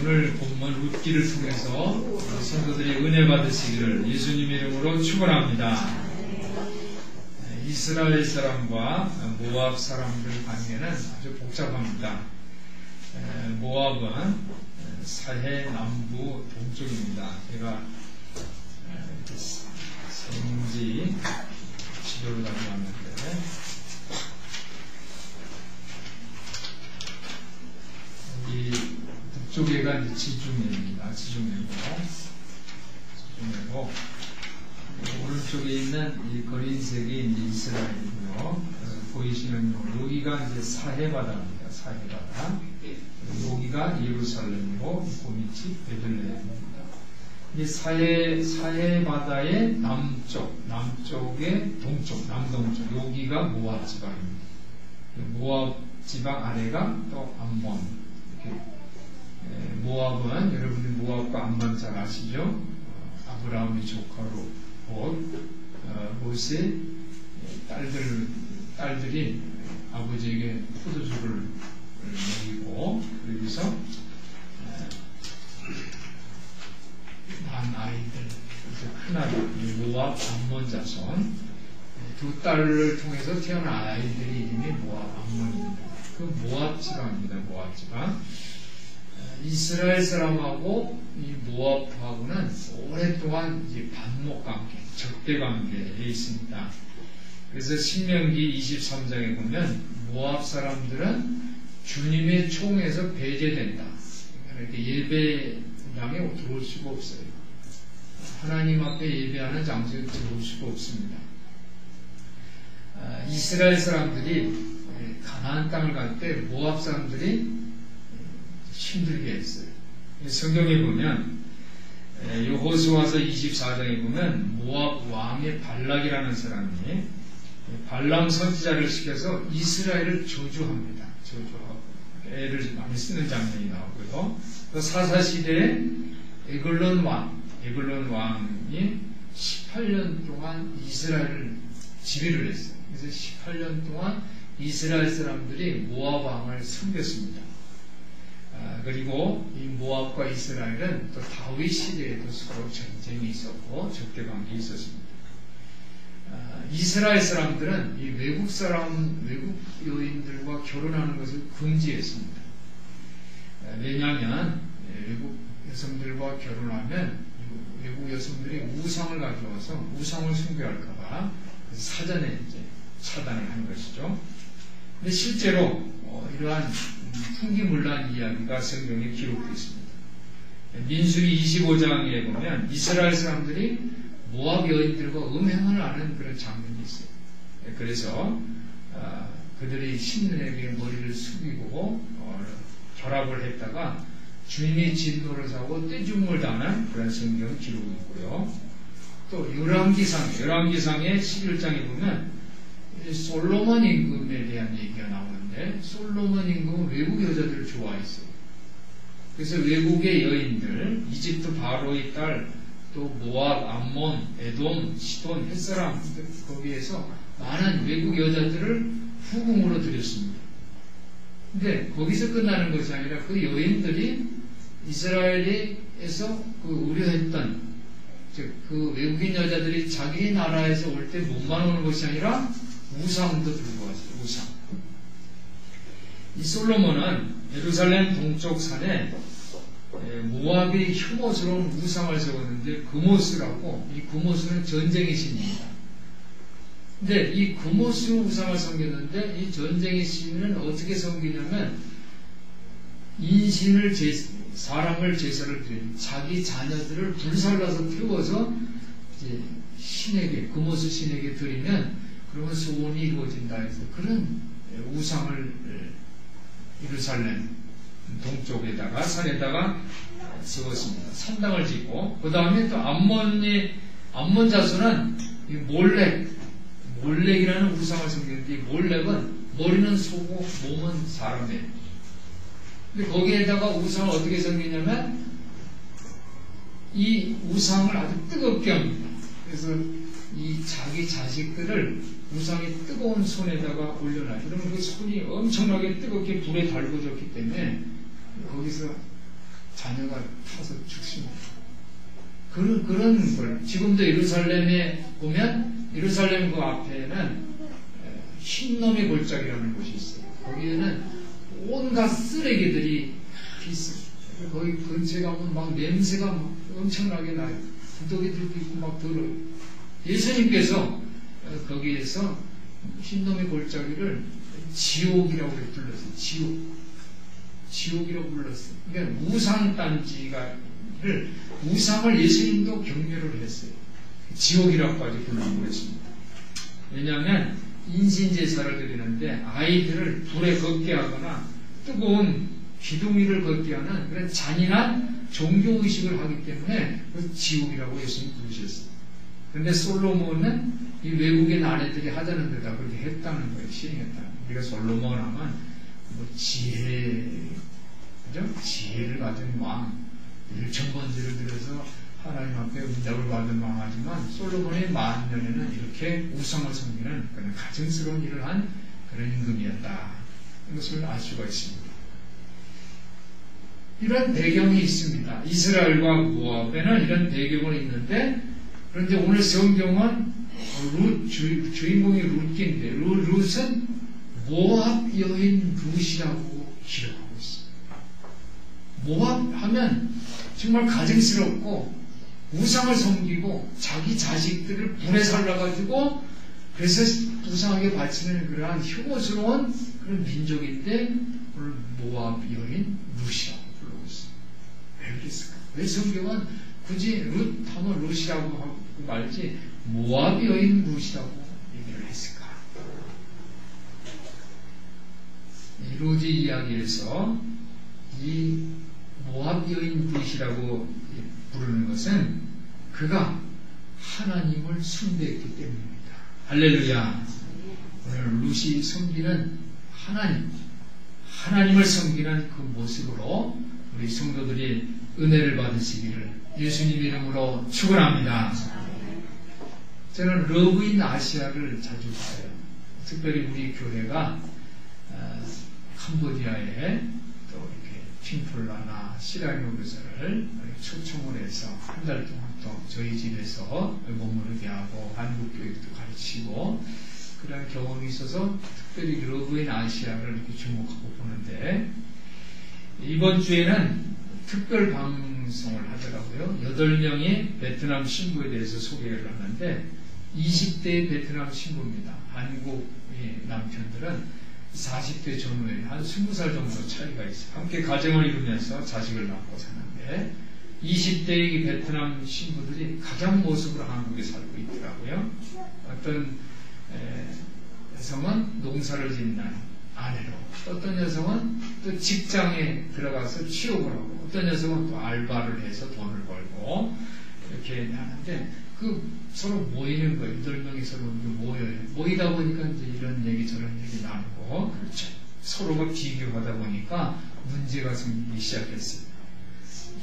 오늘 본문 룻기를 통해서 성도들이 은혜 받으시기를 예수님 이름으로 축원합니다. 이스라엘 사람과 모압 사람들 관계는 아주 복잡합니다. 모압은 사해 남부 동쪽입니다. 제가 생지 지도를 가져왔는데 이 북쪽에가 이제 지중해입니다. 지중해고 오른쪽에 있는 이 거린색이 이제 이스라엘이고요. 보이시는 여기가 이제 사해바다입니다. 사해바다. 여기가 예루살렘이고 그 밑이 베들레헴입니다. 이 사해바다의 남쪽의 동쪽, 남동쪽 여기가 모압 지방입니다. 모압 지방 아래가 또 암몬. 모압은 여러분들 모압과 암몬 잘 아시죠? 아브라함의 조카로 모세 딸들이 아버지에게 포도주를 먹이고 그러면서 난 아이들 큰아들 모압 암몬 자손 두 딸을 통해서 태어난 아이들이 이름이 모압 암몬입니다. 그 모압 지방입니다. 모압 지방. 이스라엘 사람하고 이 모압하고는 오랫동안 이제 반목 관계, 적대 관계에 있습니다. 그래서 신명기 23장에 보면 모압 사람들은 주님의 총에서 배제된다. 이렇게 예배당에 들어올 수가 없어요. 하나님 앞에 예배하는 장소에 들어올 수가 없습니다. 이스라엘 사람들이 가나안 땅을 갈 때 모압 사람들이 힘들게 했어요. 성경에 보면 여호수아서 24장에 보면 모압 왕의 발락이라는 사람이 발람 선지자를 시켜서 이스라엘을 저주합니다. 저주하고 애를 많이 쓰는 장면이 나오고요. 또 사사시대에 에글론 왕이 18년 동안 이스라엘을 지배를 했어요. 그래서 18년 동안 이스라엘 사람들이 모압 왕을 섬겼습니다. 그리고 이 모압과 이스라엘은 또 다윗 시대에도 서로 전쟁이 있었고 적대관계가 있었습니다. 이스라엘 사람들은 이 외국 여인들과 결혼하는 것을 금지했습니다. 왜냐하면 외국 여성들과 결혼하면 외국 여성들이 우상을 가져와서 우상을 숭배할까봐 사전에 이제 차단을 한 것이죠. 근데 실제로 이러한 풍기물난 이야기가 성경에 기록되어 있습니다. 민수기 25장에 보면 이스라엘 사람들이 모압 여인들과 음행을 하는 그런 장면이 있어요. 그래서 그들이 신들에게 머리를 숙이고 결합을 했다가 주님이 진노를 사고 떼죽음을 당한 그런 성경 기록이 있고요. 또 열왕기상의 11장에 보면 솔로몬 임금에 대한 얘기가 나오는데 솔로몬 임금은 외국 여자들을 좋아했어요. 그래서 외국의 여인들, 이집트 바로의 딸, 또 모압, 암몬, 에돔, 시돈, 햇사람 거기에서 많은 외국 여자들을 후궁으로 들였습니다. 근데 거기서 끝나는 것이 아니라 그 여인들이 이스라엘에서 그 우려했던 그 외국인 여자들이 자기 나라에서 올 때 몸만 오는 것이 아니라 우상도 들고 왔어요. 우상. 이 솔로몬은 예루살렘 동쪽 산에 모압의 혐오스러운 우상을 세웠는데 그모스라고, 이 그모스는 전쟁의 신입니다. 근데 이 그모스 우상을 섬겼는데 이 전쟁의 신은 어떻게 섬기냐면 인신을 사람을 제사를 드리는 자기 자녀들을 불살라서 태워서 이제 신에게, 그모스 신에게 드리면 그러면 소원이 이루어진다 해서 그런 우상을 예루살렘 동쪽에다가 산에다가 세웠습니다. 산당을 짓고 그 다음에 또 암몬 자손은 몰렉이라는 우상을 섬기는데 이 몰렉은 머리는 소고 몸은 사람이에요. 근데 거기에다가 우상을 어떻게 섬기냐면 이 우상을 아주 뜨겁게 합니다. 그래서 이 자기 자식들을 우상의 뜨거운 손에다가 올려놔요. 그러면 그 손이 엄청나게 뜨겁게 불에 달궈졌기 때문에 거기서 자녀가 타서 죽습니다. 그런 걸 지금도 예루살렘에 보면 예루살렘 그 앞에는 흰놈의 골짜기라는 곳이 있어요. 거기에는 온갖 쓰레기들이 있어요. 거기 근처에 가면 막 냄새가 막 엄청나게 나요. 구더기들도 있고 막 들어요. 예수님께서 거기에서 흰놈의 골짜기를 지옥이라고 불렀어요. 지옥이라고 불렀어요. 그러니까 우상을 예수님도 경멸을 했어요. 지옥이라고까지 부르고 그랬습니다. 왜냐하면 인신제사를 드리는데 아이들을 불에 걷게 하거나 뜨거운 기둥 위를 걷게 하는 그런 잔인한 종교의식을 하기 때문에 지옥이라고 예수님 부르셨어요. 그런데 솔로몬은 이 외국인 아내들이 하자는 데다 그렇게 했다는 거예요. 시행했다는 거예요. 우리가 솔로몬 하면 뭐 지혜를 가진 왕, 일천번지를 들여서 하나님 앞에 응답을 받은 왕하지만 솔로몬의 만년에는 이렇게 우상을 섬기는 그런 가증스러운 일을 한 그런 임금이었다. 이것을 알 수가 있습니다. 이런 배경이 있습니다. 이스라엘과 모압에는 이런 배경이 있는데, 그런데 오늘 성경은 주인공이 룻인데 룻은 모압 여인 룻이라고 기록하고 있습니다. 모압 하면 정말 가증스럽고 우상을 섬기고 자기 자식들을 불에 살라가지고 그래서 우상하게 바치는 그러한 혐오스러운 그런 민족인데 오늘 모압 여인 룻이라고 부르고 있습니다. 왜 그랬을까? 왜 성경은 굳이 룻 하면 룻이라고 하고 말지 모압 여인 룻이라고 얘기를 했을까? 이 룻의 이야기에서 이 모압 여인 룻이라고 부르는 것은 그가 하나님을 숭배했기 때문입니다. 할렐루야. 오늘 룻이 섬기는 하나님을 섬기는 그 모습으로 우리 성도들이 은혜를 받으시기를 예수님 이름으로 축원합니다. 저는 러브인 아시아를 자주 봐요. 특별히 우리 교회가 캄보디아에 또 이렇게 핑플라나 시라이노 교사를 초청을 해서 한 달 동안 또 저희 집에서 머무르게 하고 한국 교육도 가르치고 그런 경험이 있어서 특별히 러브인 아시아를 이렇게 주목하고 보는데, 이번 주에는 특별 방송을 하더라고요. 8명의 베트남 신부에 대해서 소개를 하는데 20대의 베트남 신부입니다. 한국의 남편들은 40대 전후에 한 20살 정도 차이가 있어요. 함께 가정을 이루면서 자식을 낳고 사는데 20대의 이 베트남 신부들이 가장 모습으로 한국에 살고 있더라고요. 어떤 여성은 농사를 짓는 아내로, 어떤 여성은 또 직장에 들어가서 취업을 하고, 어떤 여성은 또 알바를 해서 돈을 벌고 이렇게 하는데 서로 모이는 거예요. 8명이 서로 모여요. 모이다 보니까 이제 이런 얘기 저런 얘기 나누고, 그렇죠. 서로가 비교하다 보니까 문제가 생기기 시작했어요.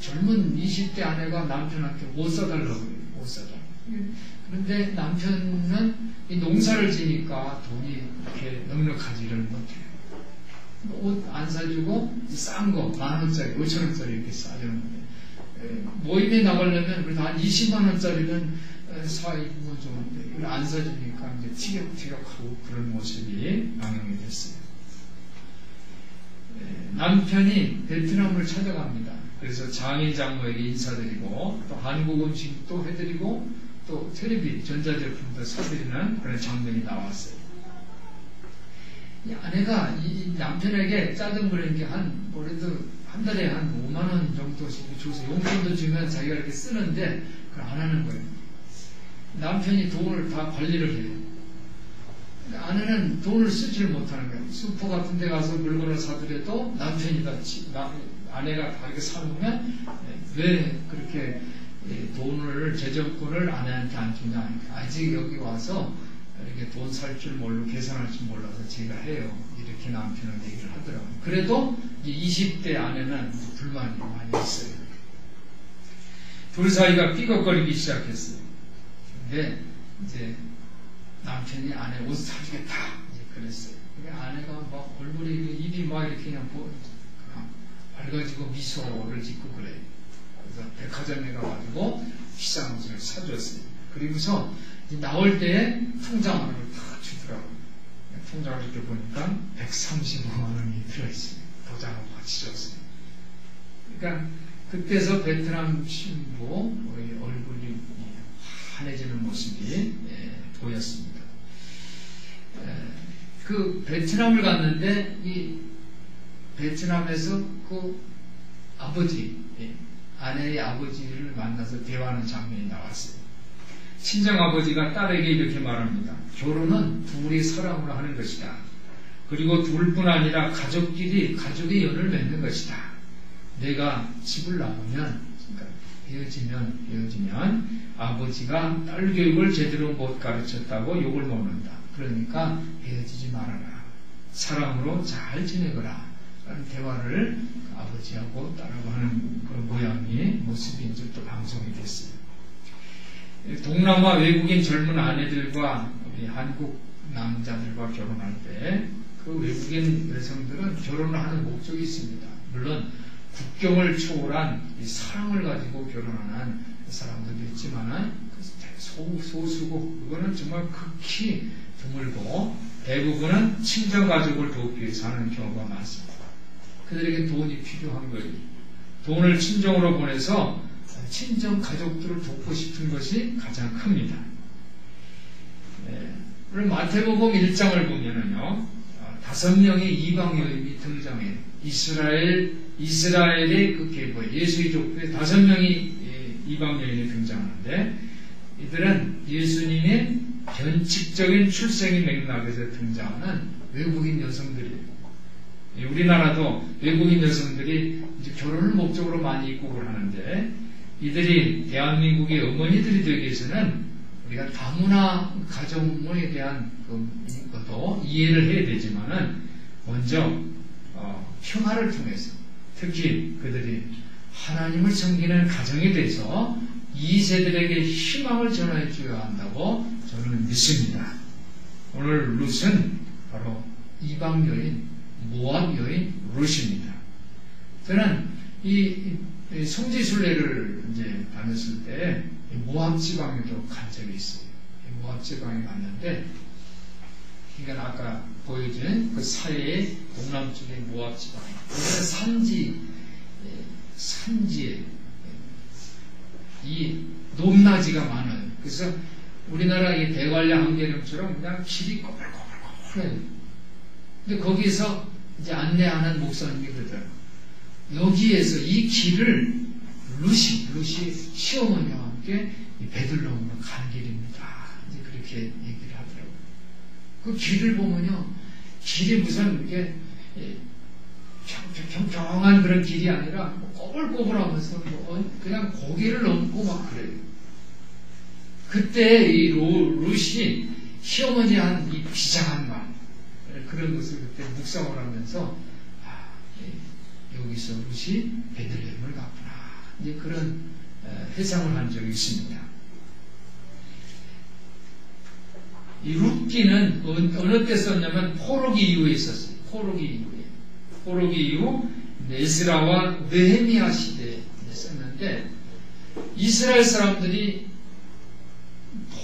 젊은 20대 아내가 남편한테 옷 사달라고 그래요. 옷 사달라고. 그런데 남편은 이 농사를 지니까 돈이 이렇게 넉넉하지를 못해요. 옷 안 사주고 싼 거 10,000원짜리, 5,000원짜리 이렇게 사주는데, 모임에 나가려면 그래도 한 20만원짜리는 사 입으면 좋은데 이걸 안 사주니까 이제 티격태격하고 그런 모습이 양용이 됐어요. 남편이 베트남을 찾아갑니다. 그래서 장인 장모에게 인사드리고 또 한국 음식도 해드리고 또 텔레비 전자제품도 사드리는 그런 장면이 나왔어요. 이 아내가 이 남편에게 짜증 부리는 게 그래도 한 달에 한 5만원 정도씩 줘서 용돈도 주면 자기가 이렇게 쓰는데 그걸 안 하는 거예요. 남편이 돈을 다 관리를 해요. 그러니까 아내는 돈을 쓰지를 못하는 거예요. 슈퍼 같은 데 가서 물건을 사더라도 남편이 아내가 다 이렇게 사놓으면 왜 그렇게 돈을, 재정권을 아내한테 안 주냐. 아직 여기 와서 이렇게 돈 살 줄 모르고 계산할 줄 몰라서 제가 해요. 이렇게 남편은 얘기를 하더라고요. 그래도 20대 아내는 불만이 많이 있어요. 둘 사이가 삐걱거리기 시작했어요. 근데 이제 남편이 아내 옷 사주겠다 이제 그랬어요. 아내가 막 얼굴이 입이 막 이렇게 그냥 밝아지고 미소를 짓고 그래요. 그래서 백화점에 가가지고 비싼 옷을 사줬어요. 그리고서 나올 때 통장을 다 주더라고요. 통장을 이렇게 보니까 135만 원이 들어있어요. 도장하고 같이 줬어요. 그러니까 그때서 베트남 신부 얼굴이 환해지는 모습이 보였습니다. 그 베트남을 갔는데 이 베트남에서 그 아버지, 아내의 아버지를 만나서 대화하는 장면이 나왔어요. 친정아버지가 딸에게 이렇게 말합니다. 결혼은 둘이 사랑으로 하는 것이다. 그리고 둘뿐 아니라 가족의 연을 맺는 것이다. 내가 집을 나오면, 그러니까 헤어지면 아버지가 딸 교육을 제대로 못 가르쳤다고 욕을 먹는다. 그러니까 헤어지지 말아라. 사랑으로 잘 지내거라. 라는 대화를 아버지하고 딸하고 하는 그런 모습이 이제 또 방송이 됐어요. 동남아 외국인 젊은 아내들과 우리 한국 남자들과 결혼할 때 그 외국인 여성들은 결혼을 하는 목적이 있습니다. 물론 국경을 초월한 이 사랑을 가지고 결혼하는 사람들도 있지만 소수고 그거는 정말 극히 드물고 대부분은 친정가족을 돕기 위해서 하는 경우가 많습니다. 그들에게 돈이 필요한 거예요. 돈을 친정으로 보내서 친정 가족들을 돕고 싶은 것이 가장 큽니다. 오늘 마태복음 1장을 보면은요, 5명의 이방 여인이 등장해요. 이스라엘의 그 계보에 예수의 족보에 5명의 이방 여인이 등장하는데 이들은 예수님의 변칙적인 출생의 맥락에서 등장하는 외국인 여성들이에요. 우리나라도 외국인 여성들이 이제 결혼을 목적으로 많이 입국을 하는데 이들이 대한민국의 어머니들이 되기 위해서는 우리가 다문화 가정에 대한 것도 이해를 해야 되지만은 먼저 평화를 통해서 특히 그들이 하나님을 섬기는 가정에 대해서 2세들에게 희망을 전해 줘야 한다고 저는 믿습니다. 오늘 룻은 바로 이방 여인, 모압 여인 룻입니다. 저는 이 성지순례를 이제 다녔을 때 모압 지방에도 간 적이 있어요. 모압 지방에 갔는데, 그러니까 아까 보여준 그 사해의 동남쪽의 모압 지방에 산지에 이 높낮이가 많아요. 그래서 우리나라 이 대관령 한계령처럼 그냥 길이 꼬불꼬불꼬불해요. 근데 거기서 이제 안내하는 목사님이 그러더라고요. 여기에서 이 길을 루시 시어머니와 함께 베들레헴으로 가는 길입니다. 이제 그렇게 얘기를 하더라고요. 그 길을 보면요, 길이 무슨 이렇게 평평한 그런 길이 아니라 꼬불꼬불하면서 그냥 고개를 넘고 막 그래요. 그때 이 룻이 시어머니 한 이 비장한 말, 그런 것을 그때 묵상을 하면서 여기서 룻이 베들레헴을 갔구나, 이제 그런 회상을 한 적이 있습니다. 이 룻기는 어느 때 썼냐면 포로기 이후에 썼어요. 포로기 이후 에스라와 느헤미야 시대에 썼는데, 이스라엘 사람들이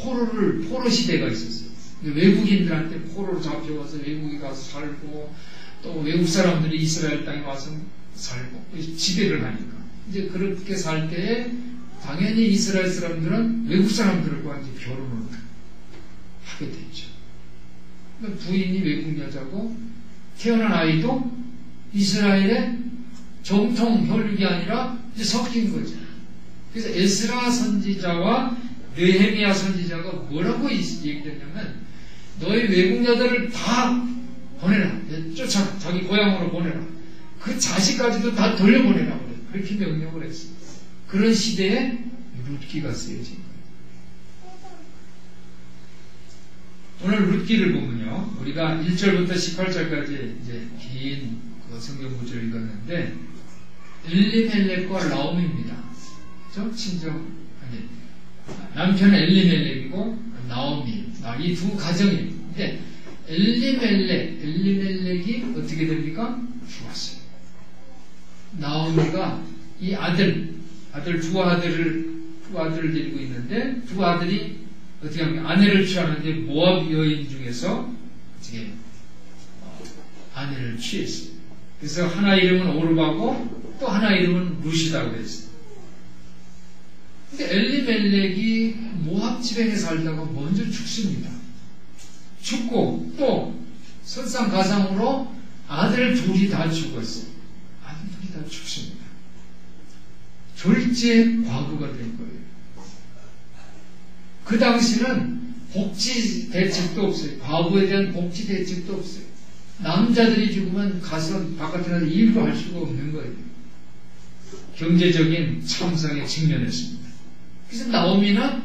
포로 시대가 있었어요. 외국인들한테 포로로 잡혀가서 외국에 가서 살고, 또 외국 사람들이 이스라엘 땅에 와서 살고 지배를 하니까 이제 그렇게 살 때에 당연히 이스라엘 사람들은 외국 사람들과 이제 결혼을 하게 됐죠. 부인이 외국 여자고 태어난 아이도 이스라엘의 정통 혈육이 아니라 이제 섞인 거죠. 그래서 에스라 선지자와 느헤미야 선지자가 뭐라고 얘기했냐면, 너희 외국 여자를 다 보내라, 쫓아라, 자기 고향으로 보내라, 그 자식까지도 다 돌려보내라, 그렇게 명령을 했어요. 그런 시대에 룻기가 쓰여진 거예요. 오늘 룻기를 보면요, 우리가 1절부터 18절까지 이제 긴 그 성경 구절을 읽었는데, 엘리멜렉과 나오미입니다. 저 남편은 엘리멜렉이고 나오미, 이 두 가정이에요. 근데 엘리멜렉이 어떻게 됩니까? 죽었어요. 나오미가 이 두 아들을 데리고 있는데 두 아들이 어떻게 하면 아내를 취하는데 모압 여인 중에서 어떻게 아내를 취했어요. 그래서 하나 이름은 오르바고 또 하나 이름은 루시다고 그랬어요. 근데 엘리멜렉이 모압 지방에 살다가 먼저 죽습니다. 죽고 또 설상가상으로 아들 둘이 다 죽었어요. 아들 둘이 다 죽습니다. 졸지에 과부가 된 거예요. 그 당시는 복지 대책도 없어요. 과부에 대한 복지 대책도 없어요. 남자들이 죽으면 가서 바깥에 나서 일도 할 수가 없는 거예요. 경제적인 참상에 직면했습니다. 그래서 나오미는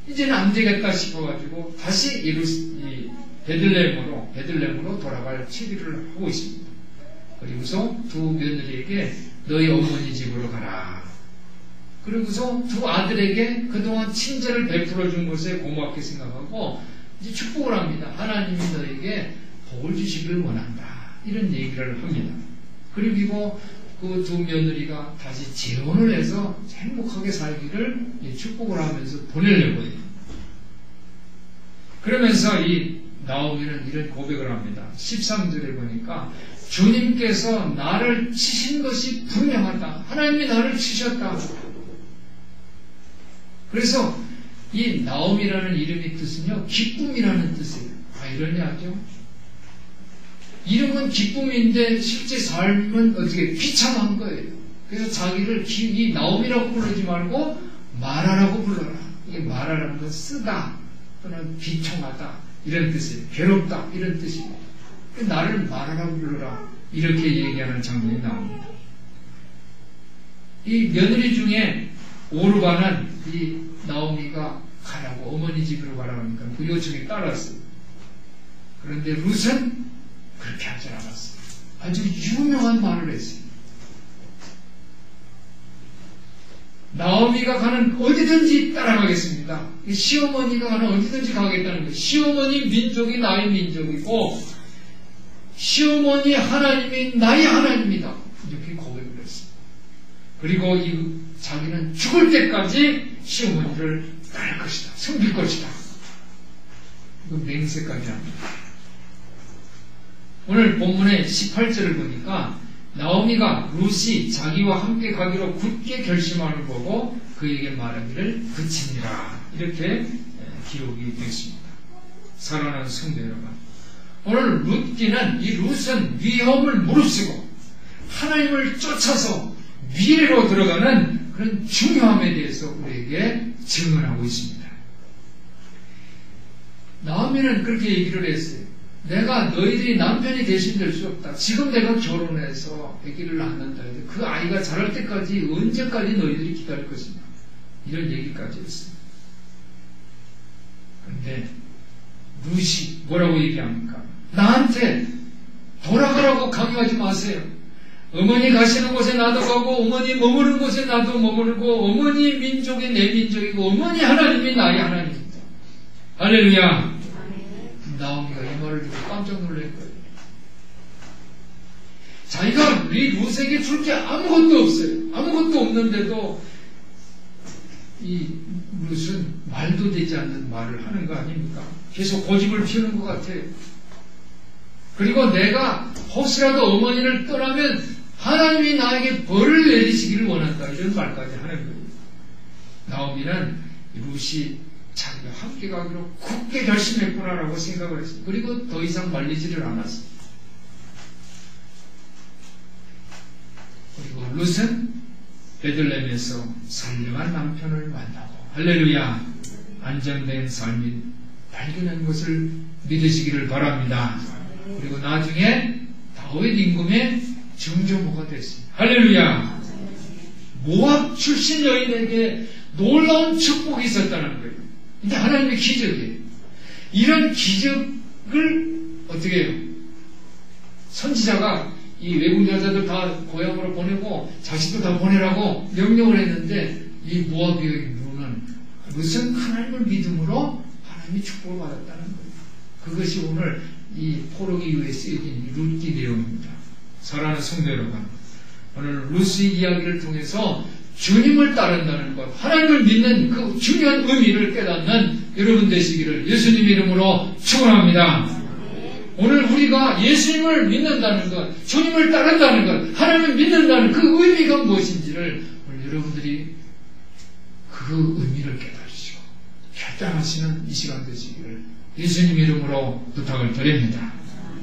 이제는 안 되겠다 싶어가지고 다시 베들레헴으로 돌아갈 치기를 하고 있습니다. 그리고서 두 며느리에게 너희 어머니 집으로 가라. 그리고서 두 아들에게 그동안 친절을 베풀어 준 것에 고맙게 생각하고 이제 축복을 합니다. 하나님이 너에게 복을 주시길 원한다. 이런 얘기를 합니다. 그리고 그 두 며느리가 다시 재혼을 해서 행복하게 살기를 축복을 하면서 보내려고 해요. 그러면서 이 나오미는 이런 고백을 합니다. 13절에 보니까 주님께서 나를 치신 것이 분명하다. 하나님이 나를 치셨다. 그래서 이 나오미라는 이름의 뜻은요, 기쁨이라는 뜻이에요. 아이러니하죠? 이름은 기쁨인데 실제 삶은 어떻게 비참한 거예요. 그래서 자기를 이 나오미라고 부르지 말고 마라라고 불러라. 이게 마라라는 건 쓰다 또는 비통하다 이런 뜻이에요. 괴롭다 이런 뜻이에요. 나를 마라라고 불러라 이렇게 얘기하는 장면이 나옵니다. 이 며느리 중에 오르바는 이 나오미가 가라고 어머니 집으로 가라고 하니까 그 요청에 따랐어요. 그런데 룻은 그렇게 하지 않았어요. 아주 유명한 말을 했어요. 나오미가 가는 어디든지 따라가겠습니다. 시어머니가 가는 어디든지 가겠다는 거예요. 시어머니 민족이 나의 민족이고 시어머니 하나님이 나의 하나님이다. 이렇게 고백을 했어요. 그리고 자기는 죽을 때까지 시어머니를 따를 것이다. 섬길 것이다. 이거 맹세까지 합니다. 오늘 본문의 18절을 보니까 나오미가 룻이 자기와 함께 가기로 굳게 결심하는 보고 그에게 말하기를 그치니라. 이렇게 기록이 되었습니다. 사랑하는 성도 여러분, 오늘 이 룻은 위험을 무릅쓰고 하나님을 쫓아서 미래로 들어가는 그런 중요함에 대해서 우리에게 증언하고 있습니다. 나오미는 그렇게 얘기를 했어요. 내가 너희들이 남편이 대신될 수 없다. 지금 내가 결혼해서 아기를 낳는다 해도 그 아이가 자랄 때까지 언제까지 너희들이 기다릴 것인가. 이런 얘기까지 했어요. 그런데 룻이 뭐라고 얘기합니까? 나한테 돌아가라고 강요하지 마세요. 어머니 가시는 곳에 나도 가고 어머니 머무는 곳에 나도 머무르고 어머니 민족이 내 민족이고 어머니 하나님이 나의 하나님입니다. 할렐루야. 나오미가 이 말을 듣고 깜짝 놀랄 거예요. 자기가 이 룻에게 줄 게 아무것도 없어요. 아무것도 없는데도 이 룻은 말도 되지 않는 말을 하는 거 아닙니까? 계속 고집을 피우는 것 같아요. 그리고 내가 혹시라도 어머니를 떠나면 하나님이 나에게 벌을 내리시기를 원한다. 이런 말까지 하는 거예요. 나오미는 룻이 자기가 함께 가기로 굳게 결심했구나라고 생각을 했어요. 그리고 더 이상 말리지를 않았어요. 그리고 룻은 베들레헴에서 선량한 남편을 만나고 할렐루야, 안정된 삶이 발견한 것을 믿으시기를 바랍니다. 그리고 나중에 다윗 임금의 증조모가 됐습니다. 할렐루야. 모압 출신 여인에게 놀라운 축복이 있었다는 거예요. 근데 하나님의 기적이에요. 이런 기적을 어떻게 해요? 선지자가 이 외국 여자들 다 고향으로 보내고 자식도 다 보내라고 명령을 했는데 이 모압 여인 룻은 하나님을 믿음으로 하나님이 축복을 받았다는 거예요. 그것이 오늘 이 포로기 위에 쓰여진 이 룻기 내용입니다. 사랑하는 성도 여러분, 오늘 루스 이야기를 통해서 주님을 따른다는 것, 하나님을 믿는 그 중요한 의미를 깨닫는 여러분 되시기를 예수님 이름으로 축원합니다. 오늘 우리가 예수님을 믿는다는 것, 주님을 따른다는 것, 하나님을 믿는다는 그 의미가 무엇인지를 오늘 여러분들이 그 의미를 깨달으시고 결단하시는 이 시간 되시기를 예수님 이름으로 부탁을 드립니다.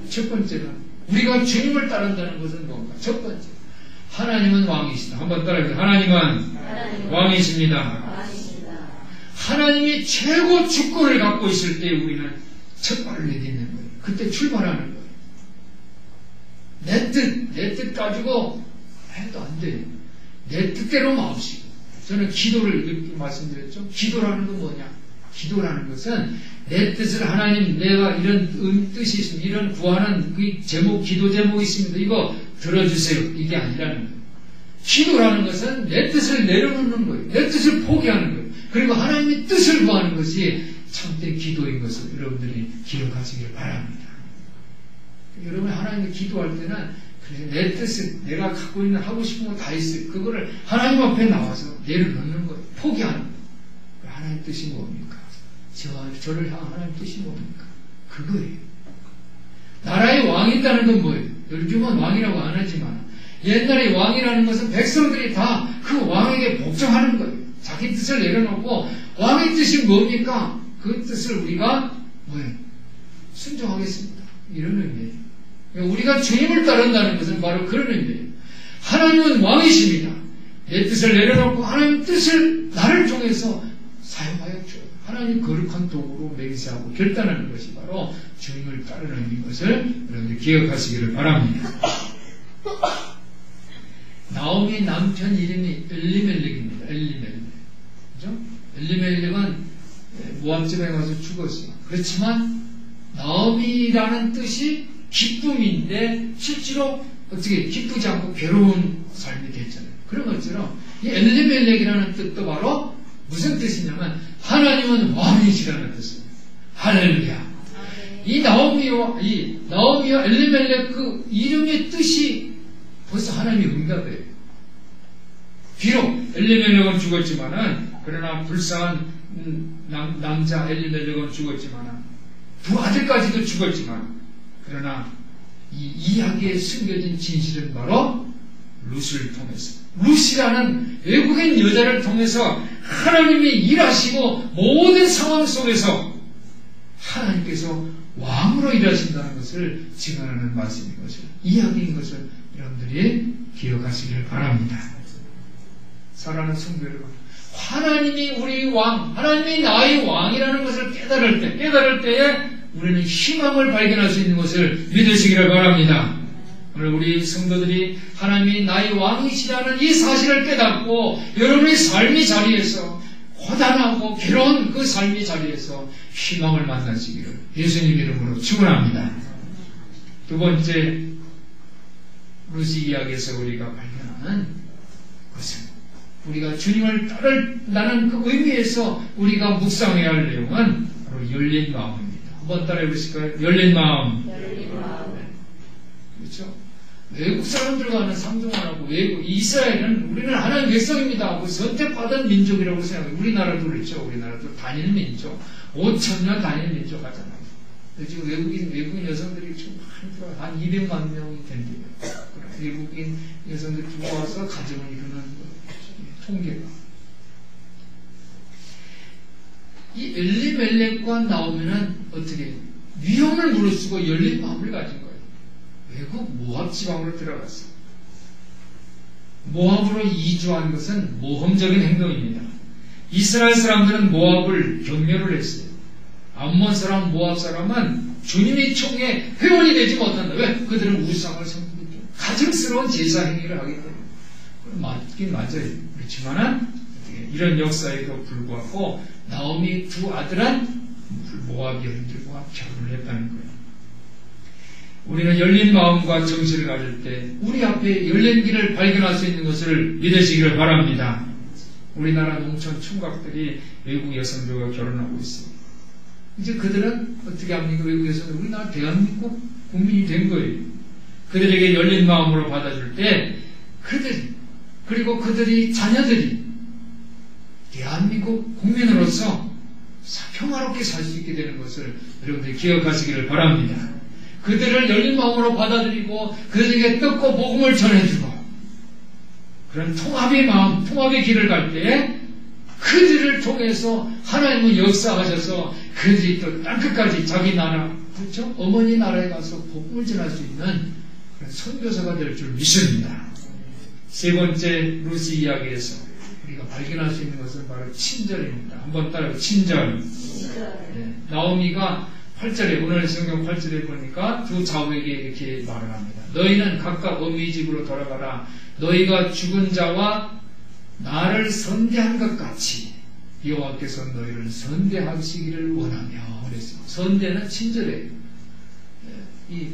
첫 번째는 우리가 주님을 따른다는 것은 뭔가? 첫 번째, 하나님은 왕이시다. 한번 따라해보세요. 하나님은 왕이십니다. 하나님이 최고 주권을 갖고 있을 때 우리는 첫 발을 내딛는 거예요. 그때 출발하는 거예요. 내 뜻 가지고 해도 안 돼요. 내 뜻대로 마옵시고. 저는 기도를 이렇게 말씀드렸죠. 기도라는 건 뭐냐? 기도라는 것은 내 뜻을 하나님, 내가 이런 뜻이 있습니다. 이런 구하는 그 제목, 기도 제목이 있습니다. 이거 들어주세요. 이게 아니라는 거예요. 기도라는 것은 내 뜻을 내려놓는 거예요. 내 뜻을 포기하는 거예요. 그리고 하나님의 뜻을 구하는 것이 참된 기도인 것을 여러분들이 기억하시길 바랍니다. 여러분 하나님께 기도할 때는 내 뜻을 내가 갖고 있는 하고 싶은 거 다 있어요. 그거를 하나님 앞에 나와서 내려놓는 거예요. 포기하는 거예요. 하나님 뜻이 뭡니까? 저를 향한 하나님 뜻이 뭡니까? 그거예요. 나라의 왕이 있다는 건 뭐예요? 요즘은 왕이라고 안 하지만 옛날에 왕이라는 것은 백성들이 다 그 왕에게 복종하는 거예요. 자기 뜻을 내려놓고 왕의 뜻이 뭡니까? 그 뜻을 우리가 뭐예요? 순종하겠습니다. 이런 의미예요. 우리가 주님을 따른다는 것은 바로 그런 의미예요. 하나님은 왕이십니다. 내 뜻을 내려놓고 하나님 뜻을 나를 통해서 사용하여 줘요. 하나님 거룩한 도구로 맹세하고 결단하는 것이 바로 주님을 따르는 것을 여러분들 기억하시기를 바랍니다. 나오미 남편 이름이 엘리멜렉입니다. 엘리멜렉. 그죠? 엘리멜렉은 모압집에 가서 죽었어요. 그렇지만 나오미라는 뜻이 기쁨인데 실제로 어떻게 기쁘지 않고 괴로운 삶이 됐잖아요. 그런 것처럼 이 엘리멜렉이라는 뜻도 바로 무슨 뜻이냐면 하나님은 왕이시라는 뜻입니다. 할렐루야. 이 나오미와 엘리멜렉 그 이름의 뜻이 벌써 하나님의 응답이에요. 비록 엘리멜렉은 죽었지만은 그러나 불쌍한 남자 엘리멜렉은 죽었지만은 두 아들까지도 죽었지만 그러나 이 이야기에 숨겨진 진실은 바로 룻을 통해서 룻이라는 외국인 여자를 통해서 하나님이 일하시고 모든 상황 속에서 하나님께서 왕으로 일하신다는 것을 증언하는 말씀인 것을 이야기인 것을 여러분들이 기억하시길 바랍니다. 사랑하는 성도 여러분, 하나님이 우리 왕, 하나님이 나의 왕이라는 것을 깨달을 때에 우리는 희망을 발견할 수 있는 것을 믿으시기를 바랍니다. 오늘 우리 성도들이 하나님이 나의 왕이시라는 이 사실을 깨닫고 여러분의 삶의 자리에서 고단하고 괴로운 그 삶의 자리에서 희망을 만나시기를 예수님 이름으로 축원합니다. 두 번째 루시 이야기에서 우리가 발견하는 것은 우리가 주님을 따른다는 그 의미에서 우리가 묵상해야 할 내용은 바로 열린 마음입니다. 한번 따라해 보실까요? 열린 마음. 그렇죠? 외국 사람들과는 상종하고 외국 이스라엘은 우리는 하나님의 백성입니다 하고 선택받은 민족이라고 생각해요. 우리나라도 그렇죠. 우리나라도 단일 민족, 5,000년 단일 민족 하잖아요. 지금 외국인 여성들이 지금 한 200만 명이 된대요. 외국인 여성들이 들어와서 가정을 이루는 통계가. 이 엘리멜렉과 나오면은 어떻게 위험을 무릅쓰고 열린 마음을 가진 거예요. 외국 모압 지방으로 들어갔어요. 모압으로 이주한 것은 모험적인 행동입니다. 이스라엘 사람들은 모압을 경멸을 했어요. 암몬 사람, 모압 사람은 주님의 총에 회원이 되지 못한다. 왜? 그들은 우상을 섬기기 때문에 가증스러운 제사 행위를 하기 때문에. 맞긴 맞아요. 그렇지만은 이런 역사에도 불구하고 나오미 두 아들은 모압 여인들과 결혼을 했다는 거예요. 우리는 열린 마음과 정신을 가질 때 우리 앞에 열린 길을 발견할 수 있는 것을 믿으시기를 바랍니다. 우리나라 농촌 총각들이 외국 여성들과 결혼하고 있습니다. 이제 그들은 어떻게 합니까? 외국 여성들 우리나라 대한민국 국민이 된 거예요. 그들에게 열린 마음으로 받아줄 때 그들이, 그리고 그들이 자녀들이 대한민국 국민으로서 평화롭게 살 수 있게 되는 것을 여러분들이 기억하시기를 바랍니다. 그들을 열린 마음으로 받아들이고 그들에게 뜻고 복음을 전해주고 그런 통합의 마음, 통합의 길을 갈 때 그들을 통해서 하나님은 역사하셔서 그들이 또 땅끝까지 자기 나라, 그렇죠? 어머니 나라에 가서 복음을 전할 수 있는 그런 선교사가 될 줄 믿습니다. 세 번째 루시 이야기에서 우리가 발견할 수 있는 것은 바로 친절입니다. 한번 따라해요. 친절. 네. 나오미가 8절에, 오늘 성경 8절에 보니까 두 좌우에게 이렇게 말을 합니다. 너희는 각각 어미 집으로 돌아가라. 너희가 죽은 자와 나를 선대한 것 같이 여호와께서 너희를 선대하시기를 원하며 그랬어요. 선대는 친절해요. 이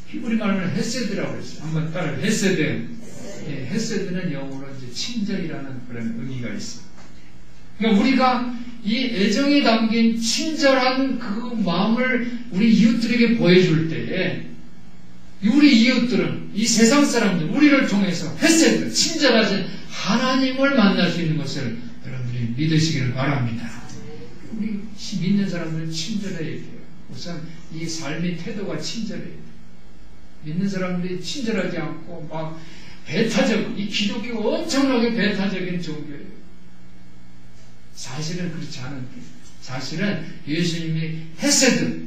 히브리 말로는 헤세드라고 그랬어요. 한번 따라해요. 헤세드. 예, 헤세드는 영어로 이제 친절이라는 그런 의미가 있어요. 그러니까 우리가 이 애정이 담긴 친절한 그 마음을 우리 이웃들에게 보여줄 때에 우리 이웃들은 이 세상 사람들 우리를 통해서 헤세드, 친절하신 하나님을 만날 수 있는 것을 여러분들이 믿으시기를 바랍니다. 우리 믿는 사람들은 친절해야 돼요. 우선 이 삶의 태도가 친절해요. 믿는 사람들이 친절하지 않고 막 배타적, 이 기독교가 엄청나게 배타적인 종교예요. 사실은 그렇지 않은 게, 사실은 예수님이 헤세드,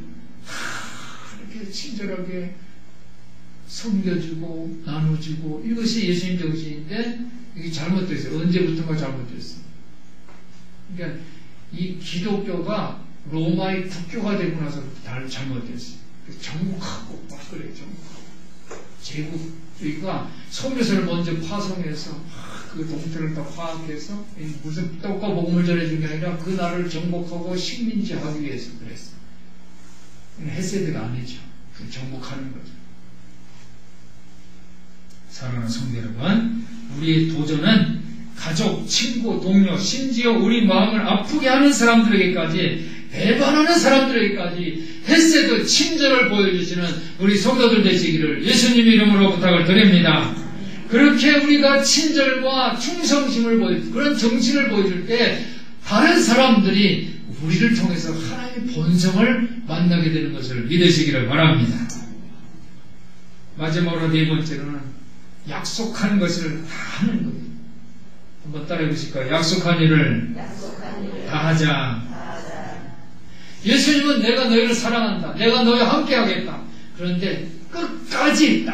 이렇게 친절하게 섬겨주고 나눠주고 이것이 예수님 정신인데 이게 잘못됐어요. 언제부턴가 잘못됐어요. 그러니까 이 기독교가 로마의 국교가 되고 나서부터 잘못됐어요. 정복하고 막 그래요. 정복하고 제국주의가 소묘서를 먼저 파송해서 그 동태를 다 파악해서 무슨 떡과 복음을 전해준 게 아니라 그 나라를 정복하고 식민지하기 위해서 그랬어요. 헤세드가 아니죠. 그 정복하는 거죠. 사랑하는 성도 여러분, 우리의 도전은 가족, 친구, 동료, 심지어 우리 마음을 아프게 하는 사람들에게까지, 배반하는 사람들에게까지 헤세드, 친절을 보여주시는 우리 성도들 되시기를 예수님 이름으로 부탁을 드립니다. 그렇게 우리가 친절과 충성심을 보여줄, 그런 정신을 보여줄 때 다른 사람들이 우리를 통해서 하나님의 본성을 만나게 되는 것을 믿으시기를 바랍니다. 마지막으로 네 번째로는 약속한 것을 다 하는 거예요. 한번 따라해 보실까요? 약속한 일을 다 하자. 예수님은 내가 너희를 사랑한다. 내가 너희와 함께 하겠다. 그런데 끝까지,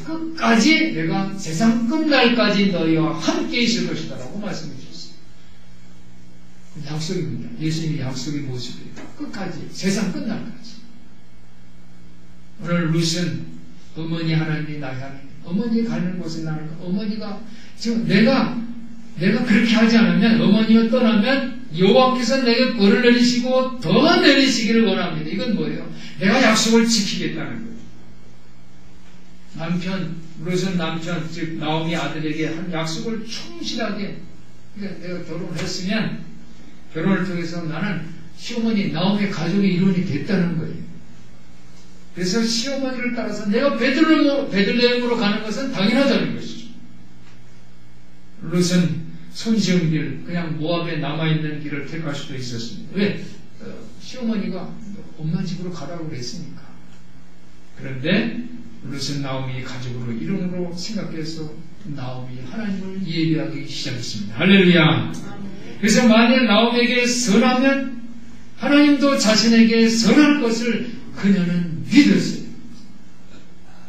끝까지 내가 세상 끝날까지 너희와 함께 있을 것이다 라고 말씀해 주셨어요. 약속입니다. 예수님의 약속의 모습이에요. 끝까지, 세상 끝날까지. 오늘 룻은 어머니 하나님이 나의 하나님, 어머니 가는 곳에 나는 어머니가 지금 내가 그렇게 하지 않으면, 어머니가 떠나면 여호와께서 내게 벌을 내리시고 더 내리시기를 원합니다. 이건 뭐예요? 내가 약속을 지키겠다는 거예요. 룻은 남편, 즉 나오미 아들에게 한 약속을 충실하게, 그러니까 내가 결혼을 했으면 결혼을 통해서 나는 시어머니 나오미의 가족의 일원이 됐다는 거예요. 그래서 시어머니를 따라서 내가 베들레헴으로 가는 것은 당연하다는 것이죠. 룻은 손쉬운 길, 그냥 모압에 남아있는 길을 택할 수도 있었습니다. 왜? 시어머니가 엄마 집으로 가라고 그랬으니까. 그런데 룻은 나오미 가족으로 일원으로 생각해서 나오미 하나님을 예배하기 시작했습니다. 할렐루야. 그래서 만일 나오미에게 선하면 하나님도 자신에게 선할 것을 그녀는 믿었어요.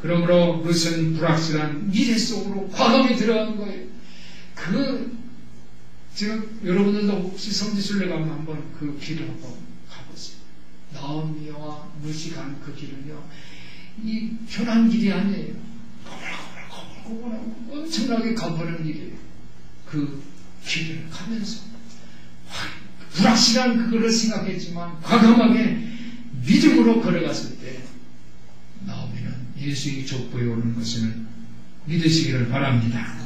그러므로 룻은 불확실한 미래 속으로 과감히 들어간 거예요. 지금 여러분들도 혹시 성지순례 가면 한번 그 길을 한번 가보세요. 나오미와 룻이 가는 그 길은요, 이 편한 길이 아니에요. 고분고분하고 엄청나게 가파른 길이에요. 그 길을 가면서 불확실한 그거를 생각했지만 과감하게 믿음으로 걸어갔을 때 나오미는 예수의 족보에 오는 것을 믿으시기를 바랍니다.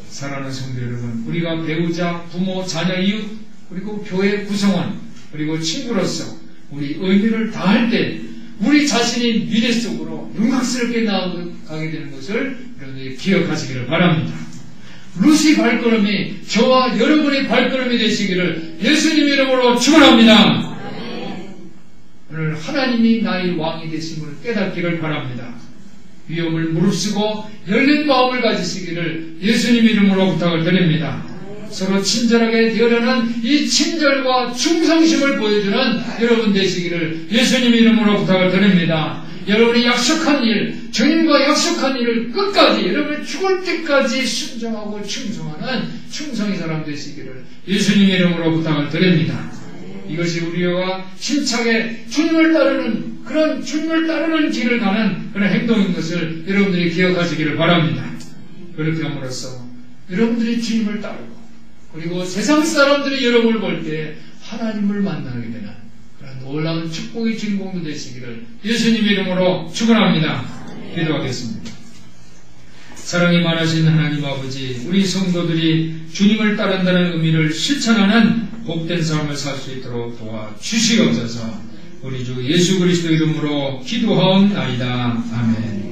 사랑하는 성도 여러분, 우리가 배우자, 부모, 자녀, 이웃, 그리고 교회 구성원, 그리고 친구로서 우리 의미를 다할 때 우리 자신이 미래 속으로 영광스럽게 나아가게 되는 것을 여러분들이 기억하시기를 바랍니다. 루시 발걸음이 저와 여러분의 발걸음이 되시기를 예수님 이름으로 축원합니다. 오늘 하나님이 나의 왕이 되심을 깨닫기를 바랍니다. 위험을 무릅쓰고 열린 마음을 가지시기를 예수님 이름으로 부탁을 드립니다. 서로 친절하게 되려는 이 친절과 충성심을 보여주는 여러분 되시기를 예수님 이름으로 부탁을 드립니다. 여러분이 약속한 일, 주님과 약속한 일을 끝까지 여러분이 죽을 때까지 순종하고 충성하는 충성의 사람 되시기를 예수님 이름으로 부탁을 드립니다. 이것이 우리와 힘차게 주님을 따르는 그런 주님을 따르는 길을 가는 그런 행동인 것을 여러분들이 기억하시기를 바랍니다. 그렇게 함으로써 여러분들이 주님을 따르고 그리고 세상 사람들이 여러분을 볼 때 하나님을 만나게 되는 그런 놀라운 축복의 주인공도 되시기를 예수님 이름으로 축원합니다. 기도하겠습니다. 사랑이 많으신 하나님 아버지, 우리 성도들이 주님을 따른다는 의미를 실천하는 복된 삶을 살 수 있도록 도와주시옵소서. 우리 주 예수 그리스도 이름으로 기도하옵나이다. 아멘.